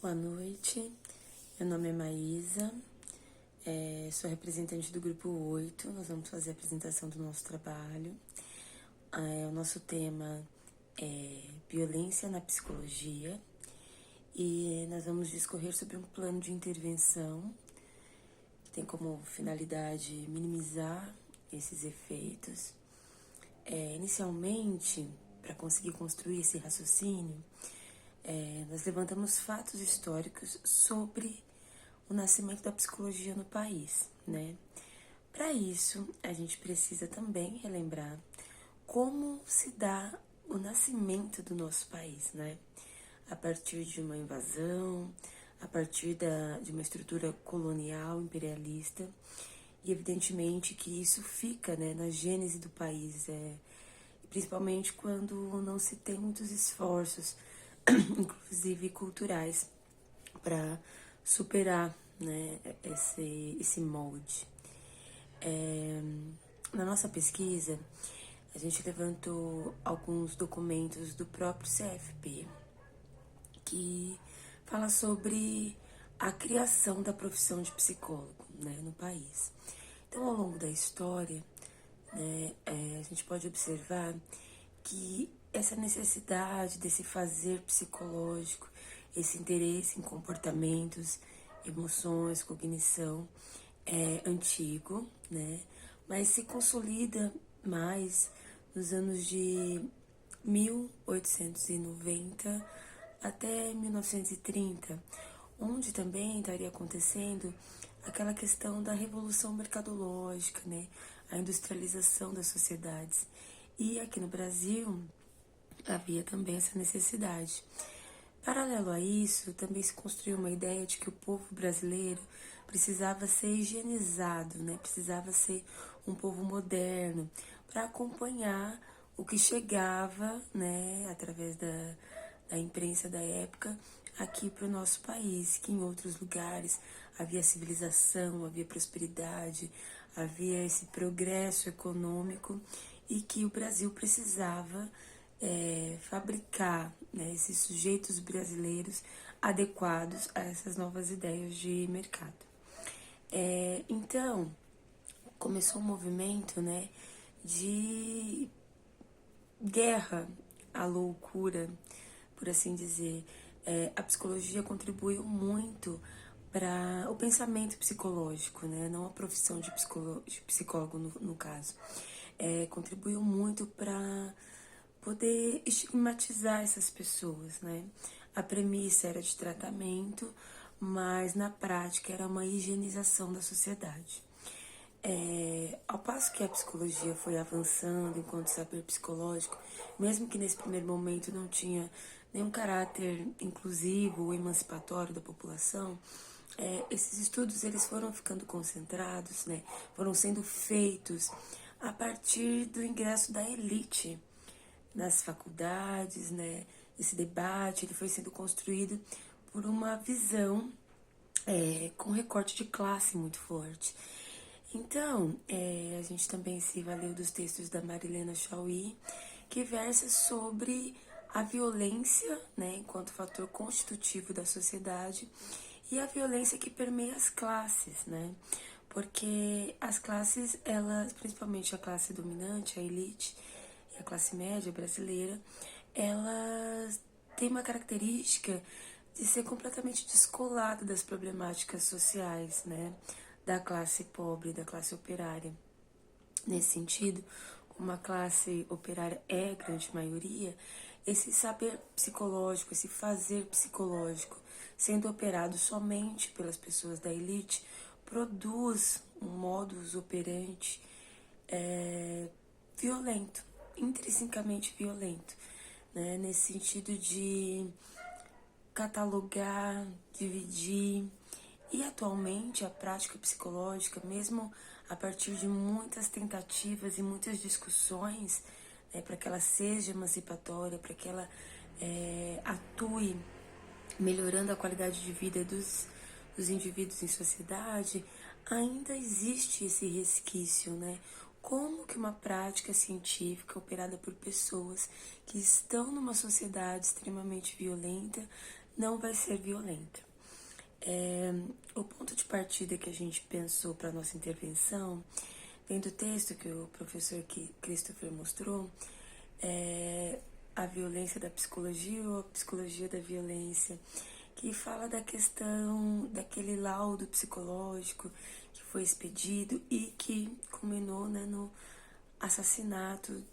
Boa noite, meu nome é Maísa, sou representante do grupo 8. Nós vamos fazer a apresentação do nosso trabalho. O nosso tema é violência na psicologia e nós vamos discorrer sobre um plano de intervenção que tem como finalidade minimizar esses efeitos. Inicialmente, para conseguir construir esse raciocínio, nós levantamos fatos históricos sobre o nascimento da psicologia no país, né? Para isso, a gente precisa também relembrar como se dá o nascimento do nosso país, né? A partir de uma invasão, a partir de uma estrutura colonial, imperialista, e evidentemente que isso fica, né, na gênese do país, principalmente quando não se tem muitos esforços, inclusive culturais, para superar, né, esse molde. Na nossa pesquisa, a gente levantou alguns documentos do próprio CFP que fala sobre a criação da profissão de psicólogo, né, no país. Então, ao longo da história, né, a gente pode observar que essa necessidade desse fazer psicológico, esse interesse em comportamentos, emoções, cognição, é antigo, né? Mas se consolida mais nos anos de 1890 até 1930, onde também estaria acontecendo aquela questão da revolução mercadológica, né? A industrialização das sociedades. E aqui no Brasil havia também essa necessidade. Paralelo a isso, também se construiu uma ideia de que o povo brasileiro precisava ser higienizado, né? Precisava ser um povo moderno para acompanhar o que chegava, né, através da imprensa da época aqui para o nosso país, que em outros lugares havia civilização, havia prosperidade, havia esse progresso econômico e que o Brasil precisava fabricar, né, esses sujeitos brasileiros adequados a essas novas ideias de mercado. Então, começou um movimento, né, de guerra à loucura, por assim dizer. A psicologia contribuiu muito para o pensamento psicológico, né, não a profissão de psicólogo no caso. Contribuiu muito para poder estigmatizar essas pessoas, né? A premissa era de tratamento, mas na prática era uma higienização da sociedade. Ao passo que a psicologia foi avançando enquanto saber psicológico, mesmo que nesse primeiro momento não tinha nenhum caráter inclusivo ou emancipatório da população, esses estudos eles foram ficando concentrados, né? Foram sendo feitos a partir do ingresso da elite nas faculdades, né? Esse debate ele foi sendo construído por uma visão com recorte de classe muito forte. Então, a gente também se valeu dos textos da Marilena Chauí, que versa sobre a violência, né, enquanto fator constitutivo da sociedade, e a violência que permeia as classes, né? Porque as classes, elas, principalmente a classe dominante, a elite, a classe média brasileira, elas têm uma característica de ser completamente descolada das problemáticas sociais, né, da classe pobre, da classe operária. Nesse sentido, como a classe operária é a grande maioria, esse saber psicológico, esse fazer psicológico, sendo operado somente pelas pessoas da elite, produz um modus operandi violento, intrinsecamente violento, né? Nesse sentido de catalogar, dividir. E atualmente a prática psicológica, mesmo a partir de muitas tentativas e muitas discussões, né, para que ela seja emancipatória, para que ela atue melhorando a qualidade de vida dos indivíduos em sociedade, ainda existe esse resquício, né? Como que uma prática científica operada por pessoas que estão numa sociedade extremamente violenta não vai ser violenta. O ponto de partida que a gente pensou para a nossa intervenção, vem do texto que o professor Christopher mostrou, a violência da psicologia ou a psicologia da violência, que fala da questão daquele laudo psicológico que foi expedido e que culminou, né, no assassinato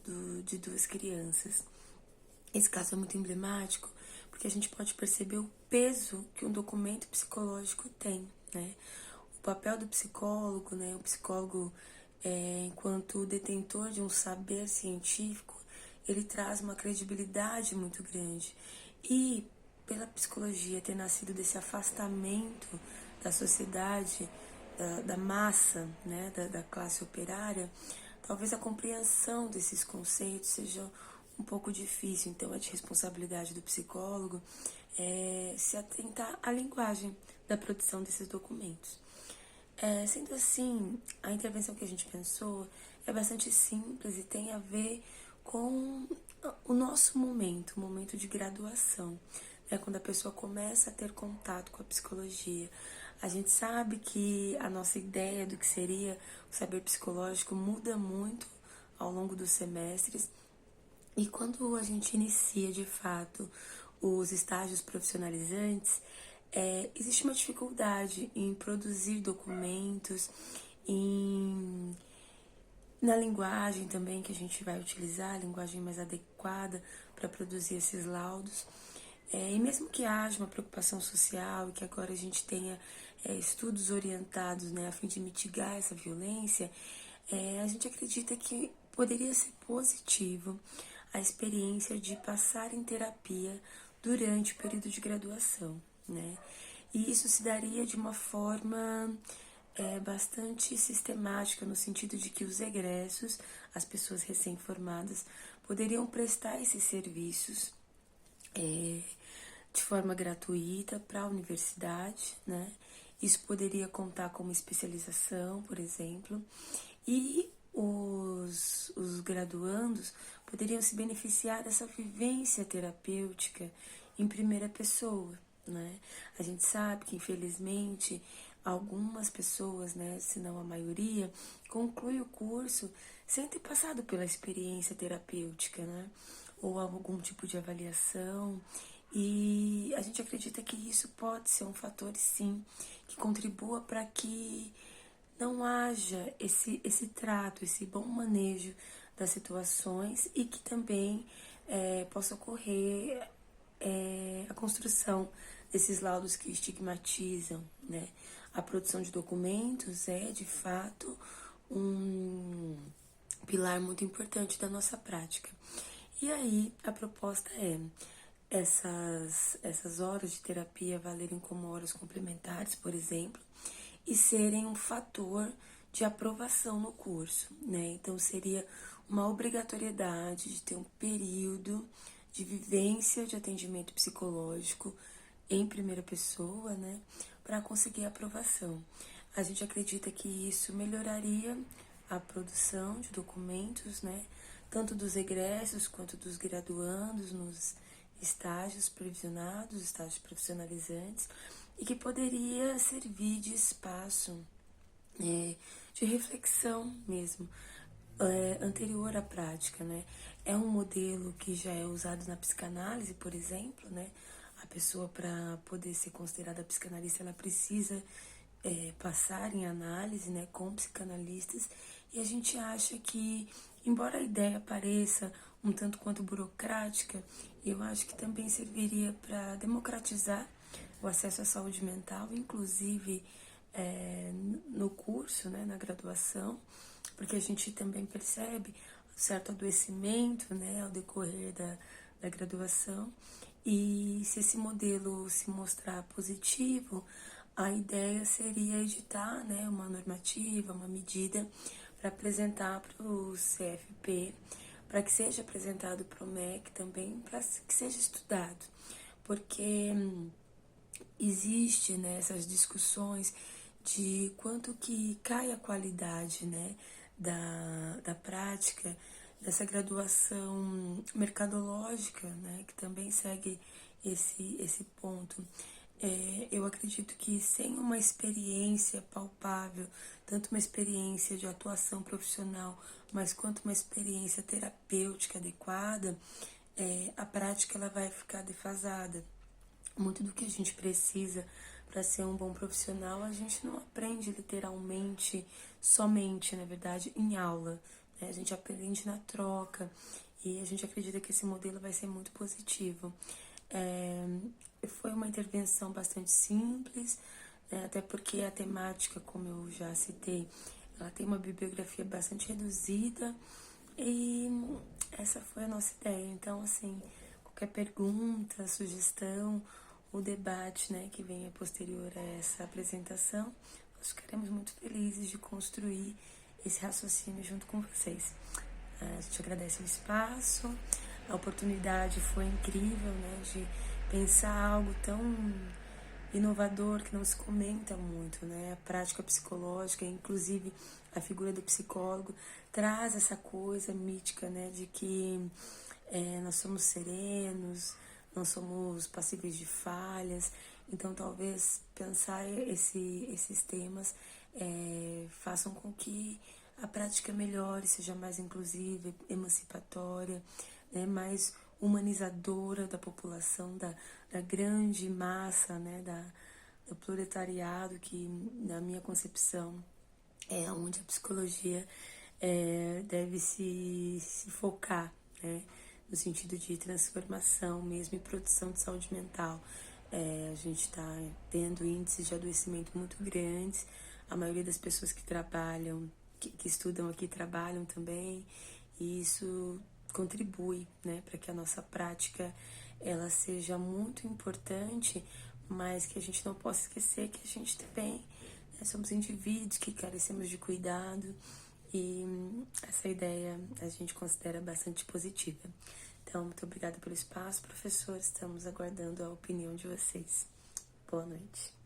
de 2 crianças. Esse caso é muito emblemático porque a gente pode perceber o peso que um documento psicológico tem, né? O papel do psicólogo, né? O psicólogo, enquanto detentor de um saber científico, ele traz uma credibilidade muito grande. E pela psicologia ter nascido desse afastamento da sociedade, da massa, né? da classe operária, talvez a compreensão desses conceitos seja um pouco difícil. Então, é de responsabilidade do psicólogo se atentar à linguagem da produção desses documentos. Sendo assim, a intervenção que a gente pensou é bastante simples e tem a ver com o nosso momento, o momento de graduação, né? Quando a pessoa começa a ter contato com a psicologia. A gente sabe que a nossa ideia do que seria o saber psicológico muda muito ao longo dos semestres. E quando a gente inicia, de fato, os estágios profissionalizantes, existe uma dificuldade em produzir documentos, na linguagem também que a gente vai utilizar, a linguagem mais adequada para produzir esses laudos. E mesmo que haja uma preocupação social e que agora a gente tenha estudos orientados, né, a fim de mitigar essa violência, a gente acredita que poderia ser positivo a experiência de passar em terapia durante o período de graduação, né? E isso se daria de uma forma bastante sistemática, no sentido de que os egressos, as pessoas recém-formadas, poderiam prestar esses serviços de forma gratuita para a universidade, né? Isso poderia contar como especialização, por exemplo, e os graduandos poderiam se beneficiar dessa vivência terapêutica em primeira pessoa, né? A gente sabe que, infelizmente, algumas pessoas, né, se não a maioria, conclui o curso sem ter passado pela experiência terapêutica, né? Ou algum tipo de avaliação. E a gente acredita que isso pode ser um fator, sim, que contribua para que não haja esse trato, esse bom manejo das situações e que também possa ocorrer a construção desses laudos que estigmatizam, né? A produção de documentos é, de fato, um pilar muito importante da nossa prática. E aí, a proposta é essas horas de terapia valerem como horas complementares, por exemplo, e serem um fator de aprovação no curso, né? Então, seria uma obrigatoriedade de ter um período de vivência de atendimento psicológico em primeira pessoa, né? Para conseguir a aprovação. A gente acredita que isso melhoraria a produção de documentos, né? Tanto dos egressos quanto dos graduandos nos estágios previsionados, estágios profissionalizantes, e que poderia servir de espaço de reflexão mesmo, anterior à prática, né? É um modelo que já é usado na psicanálise, por exemplo, né? A pessoa, para poder ser considerada psicanalista, ela precisa passar em análise, né, com psicanalistas, e a gente acha que, embora a ideia pareça um tanto quanto burocrática, eu acho que também serviria para democratizar o acesso à saúde mental, inclusive no curso, né, na graduação, porque a gente também percebe certo adoecimento, né, ao decorrer da graduação, e se esse modelo se mostrar positivo, a ideia seria editar, né, uma normativa, uma medida para apresentar para o CFP, para que seja apresentado para o MEC também, para que seja estudado, porque existe, né, essas discussões de quanto que cai a qualidade, né, da prática, dessa graduação mercadológica, né, que também segue esse ponto. Eu acredito que sem uma experiência palpável, tanto uma experiência de atuação profissional, mas quanto uma experiência terapêutica adequada, a prática ela vai ficar defasada. Muito do que a gente precisa para ser um bom profissional, a gente não aprende literalmente, somente, na verdade, em aula. Né? A gente aprende na troca e a gente acredita que esse modelo vai ser muito positivo. Foi uma intervenção bastante simples, né? Até porque a temática, como eu já citei, ela tem uma bibliografia bastante reduzida e essa foi a nossa ideia. Então, assim, qualquer pergunta, sugestão, o debate, né, que venha posterior a essa apresentação, nós ficaremos muito felizes de construir esse raciocínio junto com vocês. A gente agradece o espaço, a oportunidade foi incrível, né, de pensar algo tão inovador que não se comenta muito, né? A prática psicológica, inclusive a figura do psicólogo, traz essa coisa mítica, né? De que nós somos serenos, não somos passíveis de falhas. Então, talvez pensar esses temas façam com que a prática melhore, seja mais inclusiva, emancipatória, né? Mais humanizadora da população, da grande massa, né? Do proletariado, que, na minha concepção, é onde a psicologia deve se focar, né? No sentido de transformação mesmo e produção de saúde mental. A gente está tendo índices de adoecimento muito grandes, a maioria das pessoas que trabalham, que estudam aqui trabalham também, e isso contribui, né, para que a nossa prática ela seja muito importante, mas que a gente não possa esquecer que a gente também, né, somos indivíduos que carecemos de cuidado, e essa ideia a gente considera bastante positiva. Então, muito obrigada pelo espaço, professor. Estamos aguardando a opinião de vocês. Boa noite.